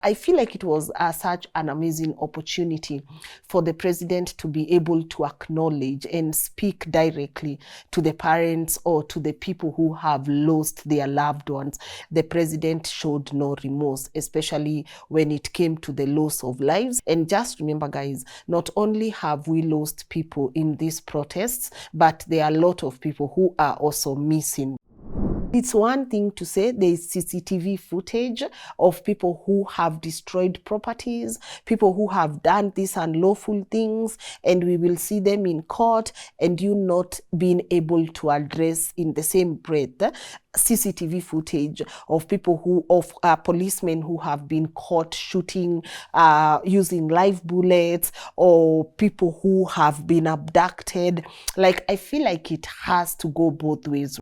I feel like it was such an amazing opportunity for the president to be able to acknowledge and speak directly to the parents or to the people who have lost their loved ones. The president showed no remorse, especially when it came to the loss of lives. And just remember, guys, not only have we lost people in these protests, but there are a lot of people who are also missing. It's one thing to say there's CCTV footage of people who have destroyed properties, people who have done these unlawful things, and we will see them in court, and you not being able to address in the same breath CCTV footage of people policemen who have been caught shooting, using live bullets, or people who have been abducted. Like, I feel like it has to go both ways.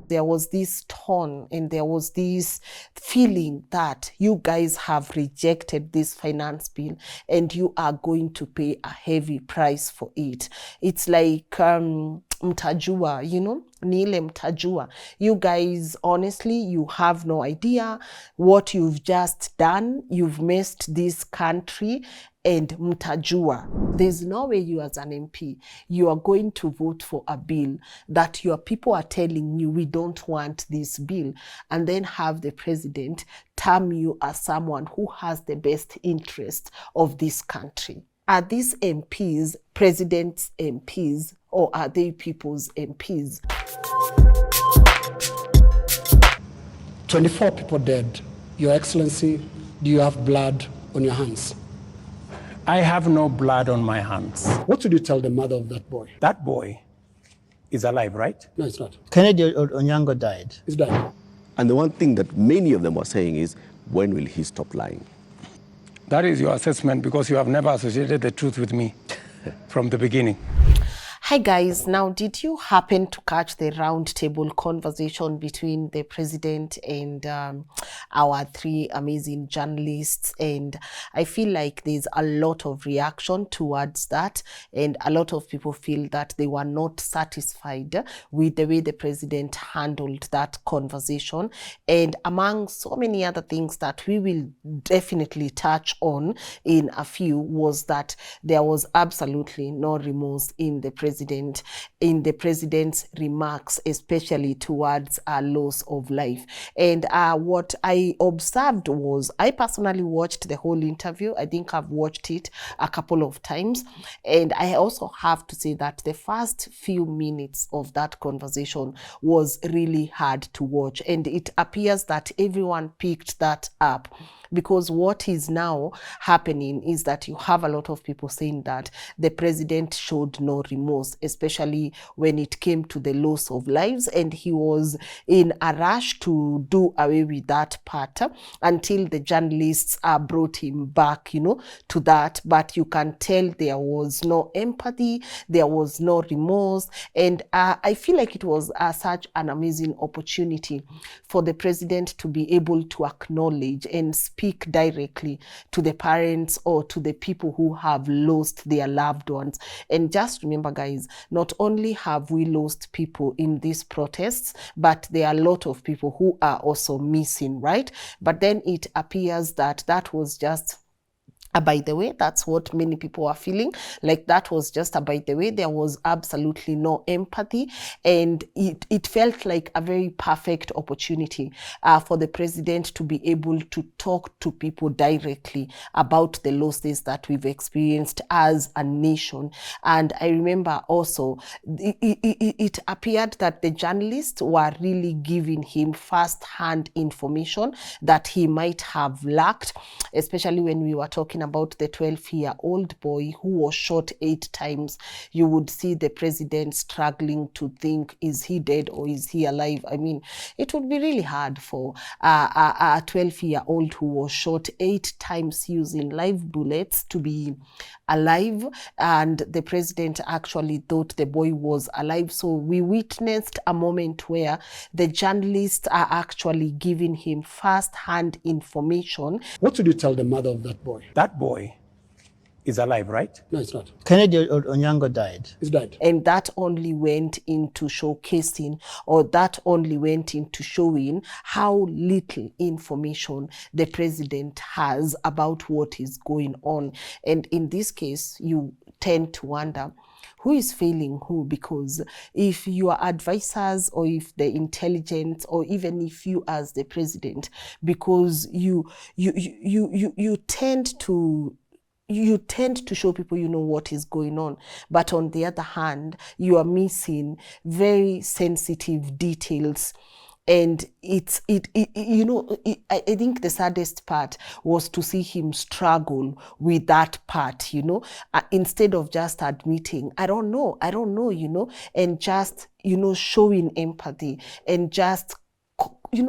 There was this tone and there was this feeling that you guys have rejected this finance bill and you are going to pay a heavy price for it. It's like mtajua, you know, nile mtajua. You guys, honestly, you have no idea what you've just done. You've messed this country. And mtajua, there's no way you as an MP, you are going to vote for a bill that your people are telling you we don't want this bill, and then have the president term you as someone who has the best interest of this country. Are these MPs president's MPs, or are they people's MPs? 24 people dead. Your Excellency, do you have blood on your hands? I have no blood on my hands. What did you tell the mother of that boy? That boy is alive, right? No, it's not. Kennedy Onyango died. He's died. And the one thing that many of them were saying is, when will he stop lying? That is your assessment because you have never associated the truth with me from the beginning. Hi guys, now did you happen to catch the roundtable conversation between the president and our three amazing journalists? And I feel like there's a lot of reaction towards that, and a lot of people feel that they were not satisfied with the way the president handled that conversation. And among so many other things that we will definitely touch on in a few was that there was absolutely no remorse in the president's remarks, especially towards a loss of life. And what I observed was, I personally watched the whole interview. I think I've watched it a couple of times. And I also have to say that the first few minutes of that conversation was really hard to watch. And it appears that everyone picked that up, because what is now happening is that you have a lot of people saying that the president showed no remorse, especially when it came to the loss of lives, and he was in a rush to do away with that part until the journalists brought him back, you know, to that. But you can tell there was no empathy, there was no remorse, and I feel like it was such an amazing opportunity for the president to be able to acknowledge and speak directly to the parents or to the people who have lost their loved ones. And just remember, guys, not only have we lost people in these protests, but there are a lot of people who are also missing, right? But then it appears that that was just by the way. That's what many people are feeling, like that was just by the way. There was absolutely no empathy, and it felt like a very perfect opportunity for the president to be able to talk to people directly about the losses that we've experienced as a nation. And I remember also it appeared that the journalists were really giving him first-hand information that he might have lacked, especially when we were talking about the 12-year-old boy who was shot 8 times. You would see the president struggling to think, is he dead or is he alive? I mean, it would be really hard for a 12-year-old who was shot 8 times using live bullets to be alive, and the president actually thought the boy was alive. So we witnessed a moment where the journalists are actually giving him first-hand information. What did you tell the mother of that boy? That boy is alive, right? No, it's not. Kennedy Onyango died. He's died. And that only went into showcasing, or that only went into showing how little information the president has about what is going on. And in this case, you tend to wonder, who is failing who? Because if your advisors, or if the intelligence, or even if you as the president, because you tend to show people you know what is going on, but on the other hand, you are missing very sensitive details. And I think the saddest part was to see him struggle with that part, instead of just admitting, I don't know, and just, showing empathy, and just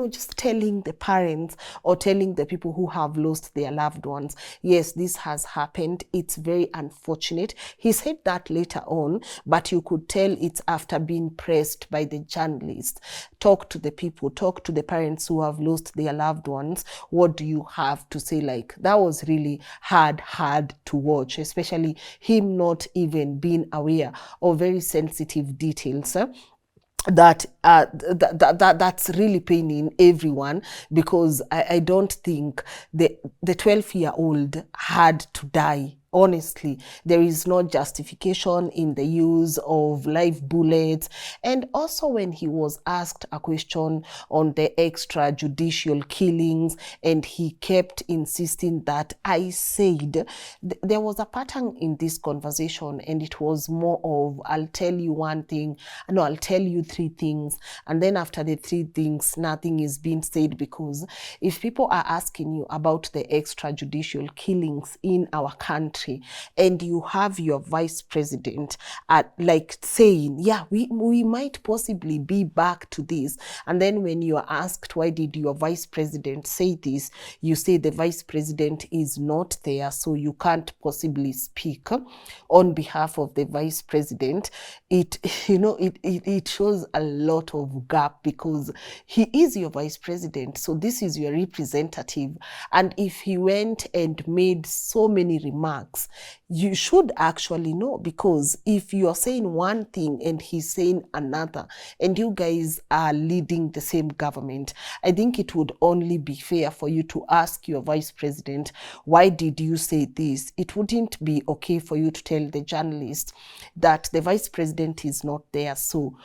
just telling the parents, or telling the people who have lost their loved ones, yes, this has happened. It's very unfortunate. He said that later on, but you could tell it's after being pressed by the journalists. Talk to the people, talk to the parents who have lost their loved ones. What do you have to say? Like, that was really hard to watch, especially him not even being aware of very sensitive details. That's really paining everyone, because I don't think the 12-year-old had to die. Honestly, there is no justification in the use of live bullets. And also, when he was asked a question on the extrajudicial killings, and he kept insisting that I said, there was a pattern in this conversation, and it was more of, I'll tell you one thing, no, I'll tell you three things, and then after the three things, nothing is being said. Because if people are asking you about the extrajudicial killings in our country, and you have your vice president like saying, yeah, we might possibly be back to this, and then when you are asked, why did your vice president say this, you say the vice president is not there, so you can't possibly speak on behalf of the vice president. It shows a lot of gap, because he is your vice president, so this is your representative. And if he went and made so many remarks, you should actually know, because if you are saying one thing and he's saying another, and you guys are leading the same government, I think it would only be fair for you to ask your vice president, why did you say this? It wouldn't be okay for you to tell the journalist that the vice president is not there, so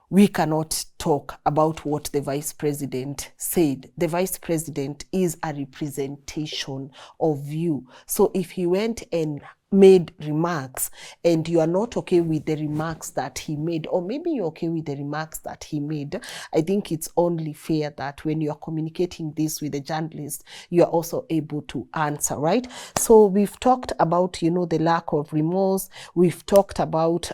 we cannot talk about what the vice president said. The vice president is a representation of you. So if he went and made remarks, and you are not okay with the remarks that he made, or maybe you're okay with the remarks that he made, I think it's only fair that when you're communicating this with the journalist, you're also able to answer, right? So we've talked about, the lack of remorse. We've talked about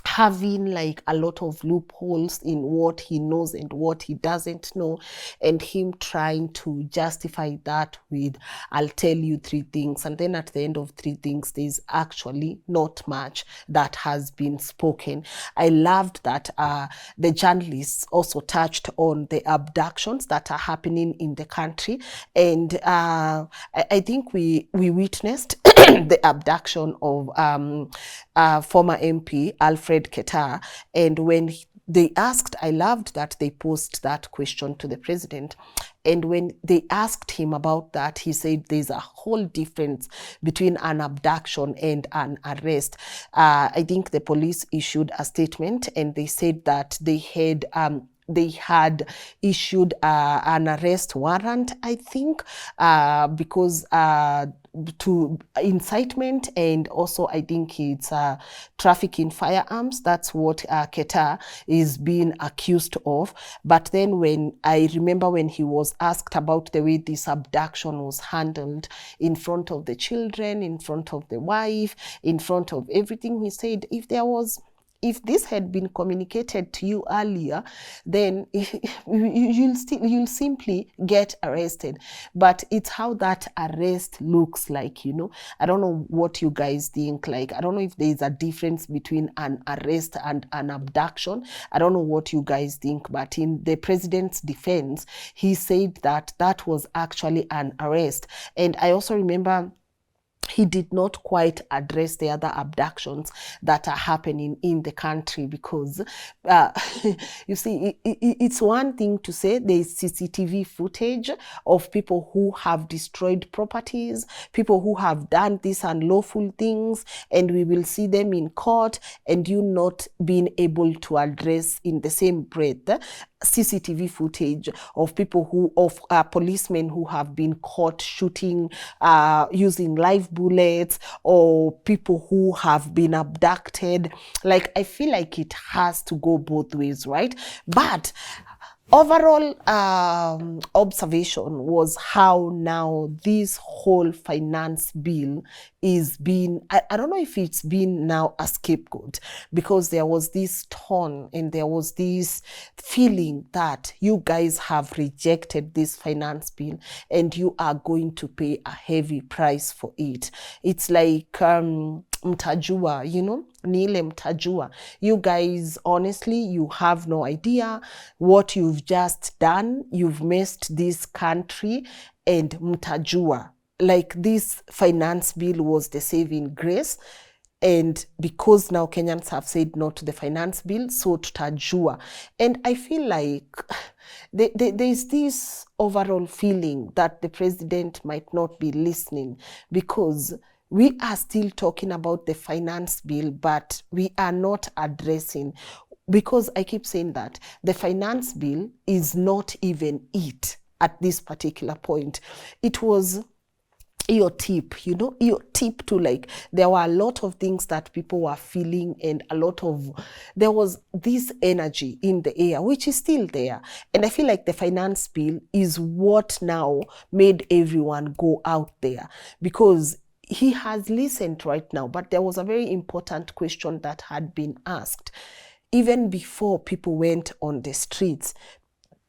having like a lot of loopholes in what he knows and what he doesn't know, and him trying to justify that with, I'll tell you three things, and then at the end of three things, there's actually not much that has been spoken. I loved that the journalists also touched on the abductions that are happening in the country, and I think we witnessed the abduction of former MP Alfred Ketar, and when they asked, I loved that they posed that question to the president, and when they asked him about that, he said there's a whole difference between an abduction and an arrest. I think the police issued a statement, and they said that they had issued an arrest warrant, I think, because to incitement, and also I think it's trafficking firearms. That's what Ketar is being accused of. But then when I remember when he was asked about the way this abduction was handled in front of the children, in front of the wife, in front of everything, he said, if this had been communicated to you earlier, then you'll simply get arrested. But it's how that arrest looks like, I don't know what you guys think. Like, I don't know if there's a difference between an arrest and an abduction. I don't know what you guys think, but in the president's defense, he said that that was actually an arrest. And I also remember he did not quite address the other abductions that are happening in the country, because you see, it's one thing to say there's CCTV footage of people who have destroyed properties, people who have done these unlawful things, and we will see them in court, and you not being able to address in the same breath CCTV footage of people of policemen who have been caught shooting using live bullets, or people who have been abducted. Like, I feel like it has to go both ways, right? But overall observation was how now this whole finance bill is being, I don't know if it's been now a scapegoat, because there was this tone and there was this feeling that you guys have rejected this finance bill and you are going to pay a heavy price for it. It's like mtajua, Nile mtajua. You guys, honestly, you have no idea what you've just done. You've messed this country, and mtajua. Like, this finance bill was the saving grace. And because now Kenyans have said no to the finance bill, so tutajua. And I feel like there's this overall feeling that the president might not be listening, because we are still talking about the finance bill, but we are not addressing, because I keep saying that the finance bill is not even it at this particular point. It was your tip, your tip to, like, there were a lot of things that people were feeling, and there was this energy in the air, which is still there. And I feel like the finance bill is what now made everyone go out there, because he has listened right now. But there was a very important question that had been asked even before people went on the streets.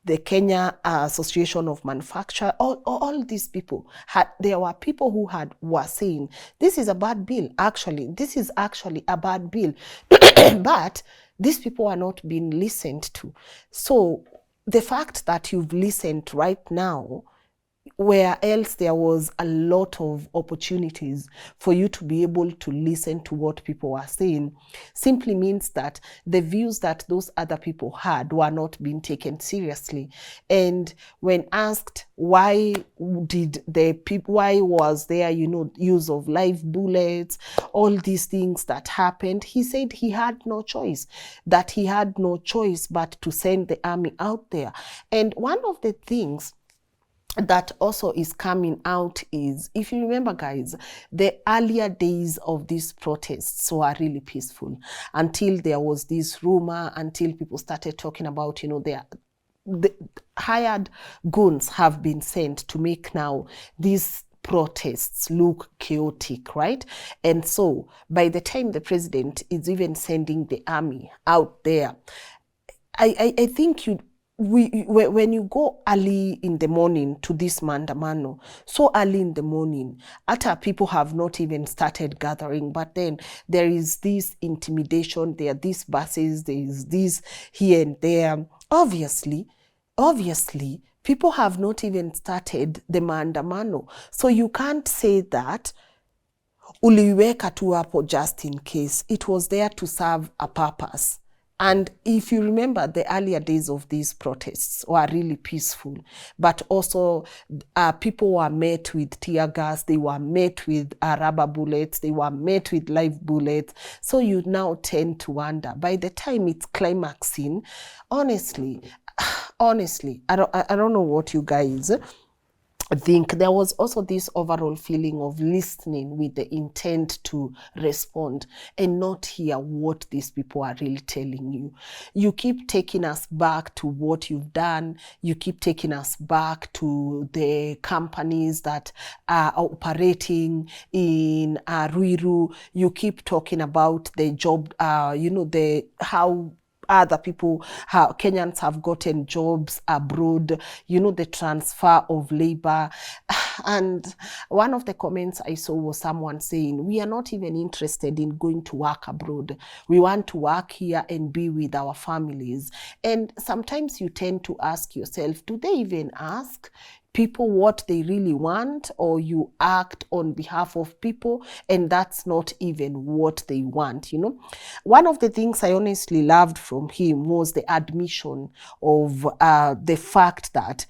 The Kenya Association of Manufacturers, all these people there were people who were saying, this is a bad bill. Actually, this is actually a bad bill. But these people are not being listened to. So the fact that you've listened right now, where else there was a lot of opportunities for you to be able to listen to what people were saying, simply means that the views that those other people had were not being taken seriously. And when asked why was there, use of live bullets, all these things that happened, he said he had no choice, but to send the army out there. And one of the things that also is coming out is, if you remember, guys, the earlier days of these protests were really peaceful, until there was this rumor, until people started talking about, the hired goons have been sent to make now these protests look chaotic, right? And so by the time the president is even sending the army out there, I think when you go early in the morning to this mandamano, so early in the morning, after people have not even started gathering, but then there is this intimidation, there are these buses, there is this here and there. Obviously, people have not even started the mandamano. So you can't say that uliweka tu hapo just in case. It was there to serve a purpose. And if you remember, the earlier days of these protests were really peaceful, but also people were met with tear gas, they were met with rubber bullets, they were met with live bullets. So you now tend to wonder, by the time it's climaxing, honestly, I don't know what you guys think. There was also this overall feeling of listening with the intent to respond and not hear what these people are really telling you. You keep taking us back to what you've done. You keep taking us back to the companies that are operating in Ruiru. You keep talking about the job, how other people, how Kenyans have gotten jobs abroad, the transfer of labor. And one of the comments I saw was someone saying, we are not even interested in going to work abroad. We want to work here and be with our families. And sometimes you tend to ask yourself, do they even ask people what they really want, or you act on behalf of people and that's not even what they want, you know. One of the things I honestly loved from him was the admission of the fact that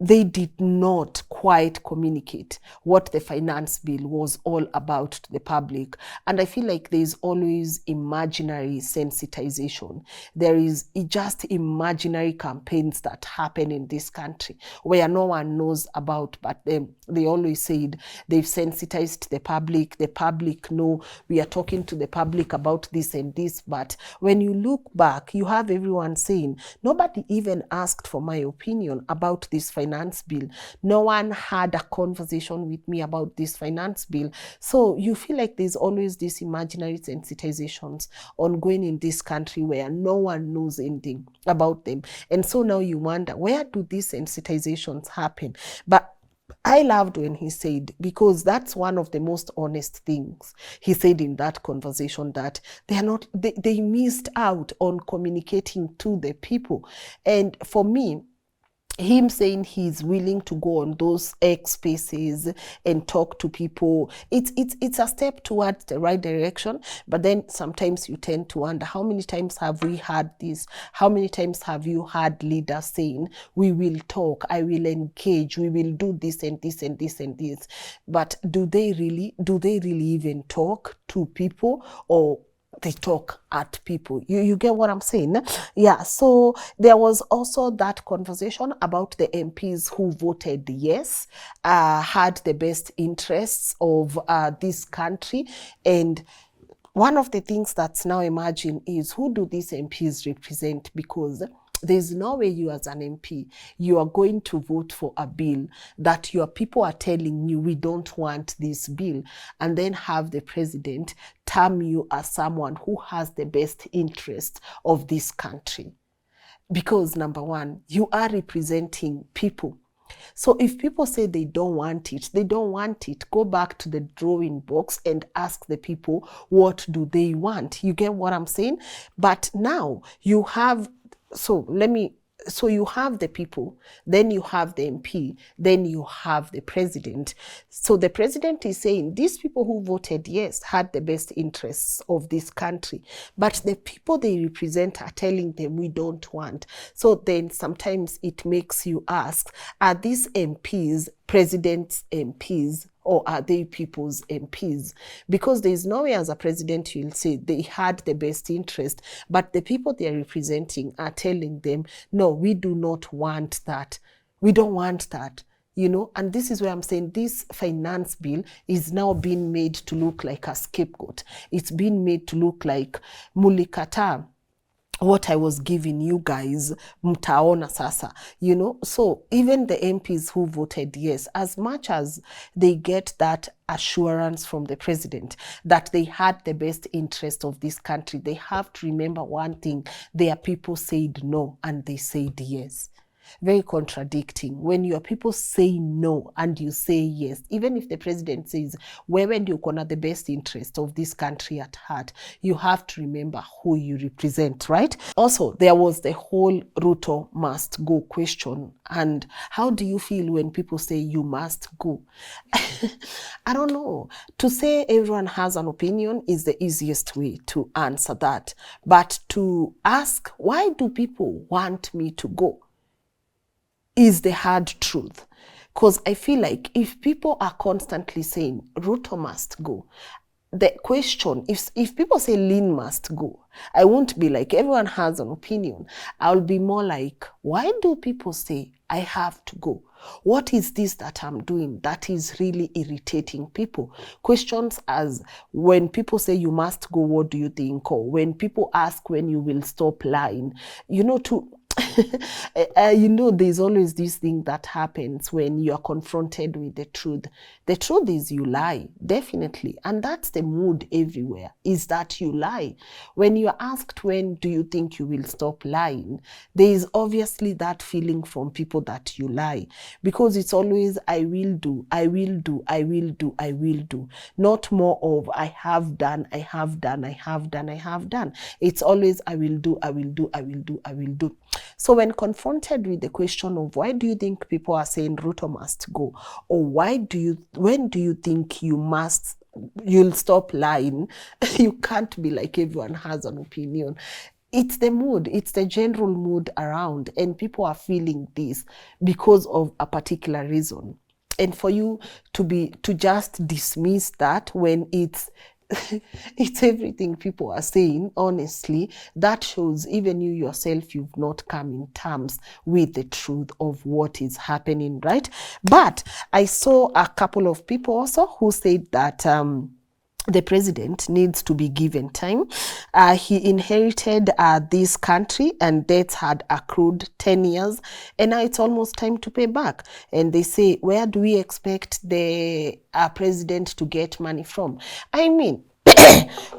they did not quite communicate what the finance bill was all about to the public. And I feel like there's always imaginary sensitization. There is just imaginary campaigns that happen in this country where no one knows about, but they always said they've sensitized the public know we are talking to the public about this and this. But when you look back, you have everyone saying, nobody even asked for my opinion about this finance bill. No one had a conversation with me about this finance bill. So you feel like there's always these imaginary sensitizations ongoing in this country where no one knows anything about them. And so now you wonder, where do these sensitizations happen? But I loved when he said, because that's one of the most honest things he said in that conversation, that they missed out on communicating to the people. And for me, him saying he's willing to go on those X spaces and talk to people, it's a step towards the right direction. But then sometimes you tend to wonder, how many times have we had this? How many times have you had leaders saying, we will talk, I will engage, we will do this and this and this and this? But do they really even talk to people, or they talk at people? You get what I'm saying? Yeah. So there was also that conversation about the MPs who voted yes, had the best interests of this country. And one of the things that's now emerging is, who do these MPs represent? Because there's no way you as an MP, you are going to vote for a bill that your people are telling you, we don't want this bill, and then have the president term you as someone who has the best interest of this country. Because number one, you are representing people. So if people say they don't want it, they don't want it. Go back to the drawing box and ask the people, what do they want? You get what I'm saying? But now you have, so you have the people, then you have the MP, then you have the president. So the president is saying, these people who voted yes had the best interests of this country, but the people they represent are telling them, we don't want. So then sometimes it makes you ask, are these MPs president's MPs, or are they people's MPs? Because there's no way as a president you'll say they had the best interest, but the people they're representing are telling them, no, we do not want that. We don't want that. You know, and this is where I'm saying this finance bill is now being made to look like a scapegoat. It's been made to look like mulikata. What I was giving you guys, mtaona sasa, you know. So even the MPs who voted yes, as much as they get that assurance from the president that they had the best interest of this country, they have to remember one thing: their people said no and they said yes. Very contradicting when your people say no and you say yes. Even if the president says, wewe ndio uko na the best interest of this country at heart, you have to remember who you represent, right? Also, there was the whole Ruto must go question. And how do you feel when people say you must go? I don't know. To say everyone has an opinion is the easiest way to answer that. But to ask, why do people want me to go, is the hard truth. Because I feel like if people are constantly saying Ruto must go, the question, if people say Lynn must go, I won't be like, everyone has an opinion. I'll be more like, why do people say I have to go? What is this that I'm doing that is really irritating people? Questions as, when people say you must go, what do you think? Or when people ask when you will stop lying, you know, to you know, there's always this thing that happens when you are confronted with the truth. The truth is you lie, definitely. And that's the mood everywhere, is that you lie. When you're asked, when do you think you will stop lying, there is obviously that feeling from people that you lie. Because it's always, I will do, I will do, I will do, I will do. Not more of, I have done, I have done, I have done, I have done. It's always, I will do, I will do, I will do, I will do. So when confronted with the question of why do you think people are saying Ruto must go, or when do you think you'll stop lying, you can't be like everyone has an opinion. It's the mood, it's the general mood around, and people are feeling this because of a particular reason. And for you to just dismiss that when it's it's everything people are saying, honestly, that shows even you yourself, you've not come in terms with the truth of what is happening, right? But I saw a couple of people also who said that the president needs to be given time. He inherited this country and debts had accrued 10 years, and now it's almost time to pay back. And they say, where do we expect the president to get money from? I mean,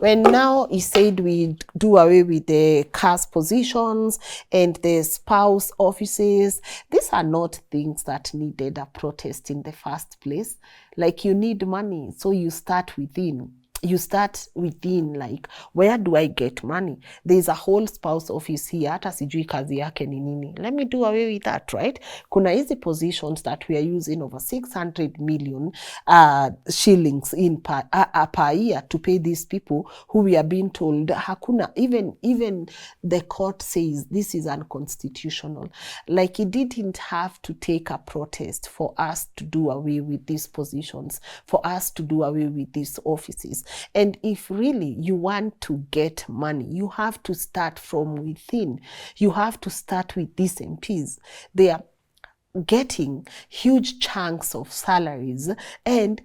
when now he said we do away with the caste positions and the spouse offices, these are not things that needed a protest in the first place. Like, you need money, so you start within. Like, where do I get money? There's a whole spouse office here, hata sijui kazi yake ni nini. Let me do away with that, right? Kuna hizi positions that we are using over 600 million shillings per year to pay these people who we are being told hakuna. Even the court says this is unconstitutional. Like, it didn't have to take a protest for us to do away with these positions, for us to do away with these offices. And if really you want to get money, you have to start from within. You have to start with these MPs. They are getting huge chunks of salaries, and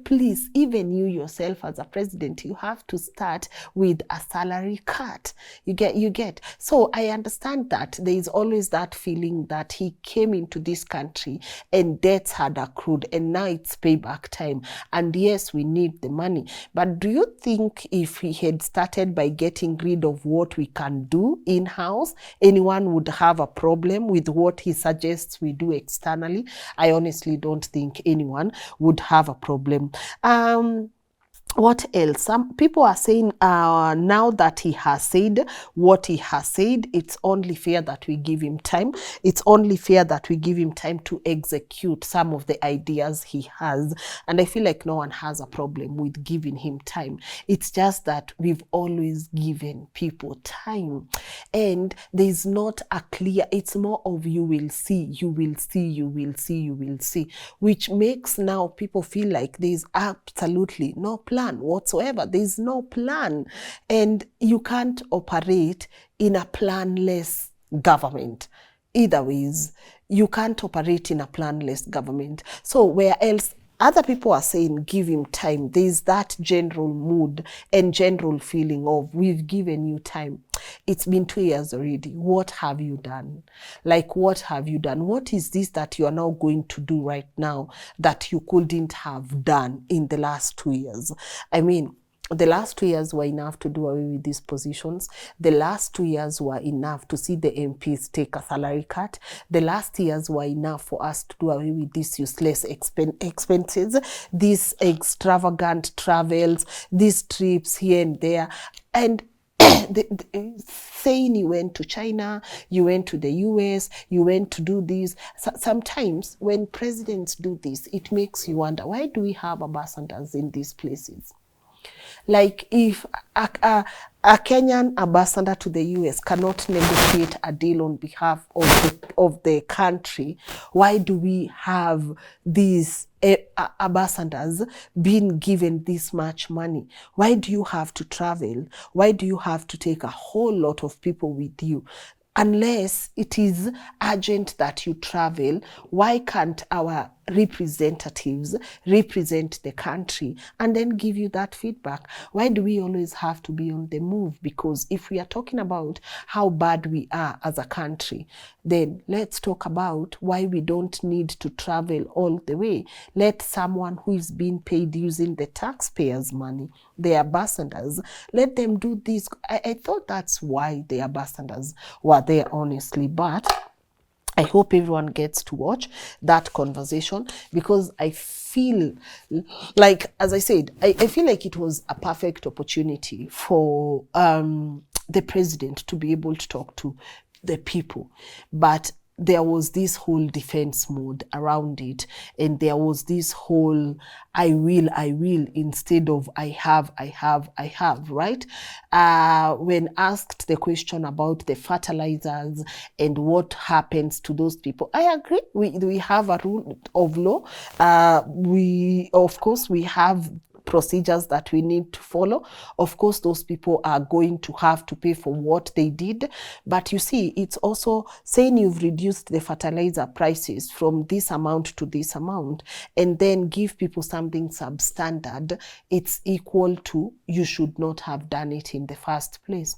please, even you yourself as a president, you have to start with a salary cut. You get. So I understand that there is always that feeling that he came into this country and debts had accrued and now it's payback time. And yes, we need the money. But do you think if he had started by getting rid of what we can do in-house, anyone would have a problem with what he suggests we do externally? I honestly don't think anyone would have a problem. What else? Some people are saying now that he has said what he has said, it's only fair that we give him time. It's only fair that we give him time to execute some of the ideas he has. And I feel like no one has a problem with giving him time. It's just that we've always given people time. And there's not a clear, it's more of you will see, you will see, you will see, you will see, which makes now people feel like there's absolutely no plan whatsoever. There's no plan, and you can't operate in a planless government. Either ways, you can't operate in a planless government. So where else other people are saying give him time, there's that general mood and general feeling of we've given you time. It's been 2 years already. What have you done? Like, what have you done? What is this that you are now going to do right now that you couldn't have done in the last 2 years? I mean, the last 2 years were enough to do away with these positions. The last 2 years were enough to see the MPs take a salary cut. The last years were enough for us to do away with these useless expenses, these extravagant travels, these trips here and there. And saying you went to China, you went to the US, you went to do this. Sometimes when presidents do this, it makes you wonder, why do we have ambassadors in these places? Like, if a Kenyan ambassador to the US cannot negotiate a deal on behalf of the country, why do we have these ambassadors being given this much money? Why do you have to travel? Why do you have to take a whole lot of people with you? Unless it is urgent that you travel, why can't our representatives represent the country and then give you that feedback? Why do we always have to be on the move? Because if we are talking about how bad we are as a country, then let's talk about why we don't need to travel all the way. Let someone who is being paid using the taxpayers' money, the ambassadors, let them do this. I thought that's why the ambassadors were there, honestly. But I hope everyone gets to watch that conversation, because I feel like, as I said, I feel like it was a perfect opportunity for the president to be able to talk to the people. But there was this whole defense mode around it, and there was this whole I will instead of I have, right? When asked the question about the fertilizers and what happens to those people, I agree. We have a rule of law. We, of course, we have procedures that we need to follow. Of course, those people are going to have to pay for what they did. But you see, it's also saying you've reduced the fertilizer prices from this amount to this amount and then give people something substandard. It's equal to you should not have done it in the first place.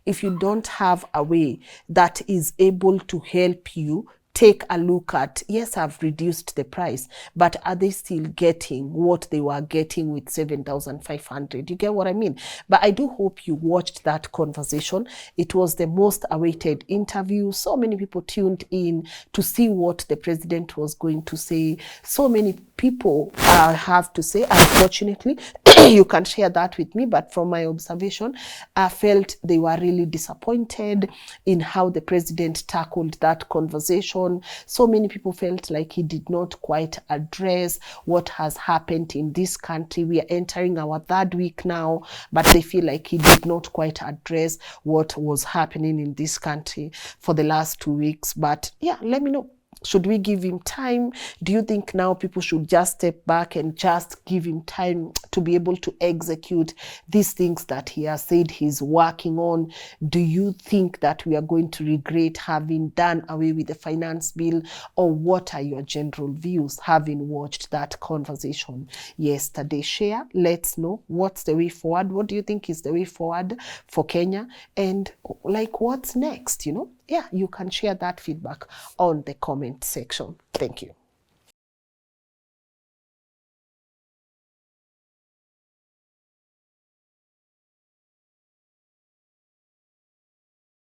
If you don't have a way that is able to help you take a look at, yes, I've reduced the price, but are they still getting what they were getting with 7,500? You get what I mean? But I do hope you watched that conversation. It was the most awaited interview. So many people tuned in to see what the president was going to say. So many people have to say, unfortunately, you can share that with me, but from my observation, I felt they were really disappointed in how the president tackled that conversation. So many people felt like he did not quite address what has happened in this country. We are entering our third week now, but they feel like he did not quite address what was happening in this country for the last 2 weeks. But yeah, let me know. Should we give him time? Do you think now people should just step back and just give him time to be able to execute these things that he has said he's working on? Do you think that we are going to regret having done away with the finance bill? Or what are your general views having watched that conversation yesterday? Share, let's know what's the way forward. What do you think is the way forward for Kenya? And like, what's next, you know? Yeah, you can share that feedback on the comment section. Thank you.